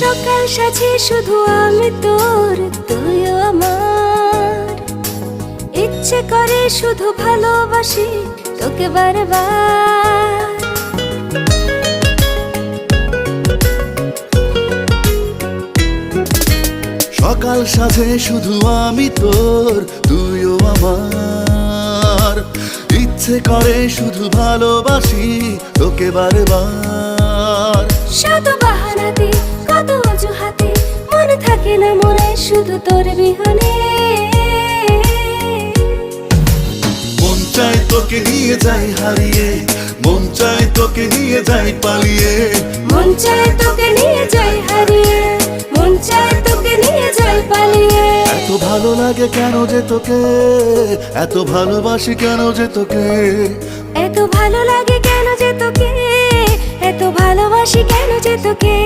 সকাল সাজে শুধু আমি তোর, তুইও আমার। ইচ্ছে করে শুধু ভালোবাসি তোকে বারবার। সকাল সাজে শুধু আমি তোর, তুইও আমার। ইচ্ছে করে শুধু ভালোবাসি তোকে বারবার। শত বাহানাতে কত অজুহাতে মনে থাকে না মনে শুধু তোর বিহনে। মন চায় তোকে নিয়ে যাই হারিয়ে, মন চায় তোকে নিয়ে যাই পালিয়ে। মন চায় তোকে নিয়ে যাই হারিয়ে, মন চায় তোকে নিয়ে যাই পালিয়ে। এত ভালো লাগে কেন যে তোকে, এত ভালোবাসি কেন যে তোকে। এত ভালো লাগে কেন যে তোকে, এত ভালোবাসি কেন যে তোকে।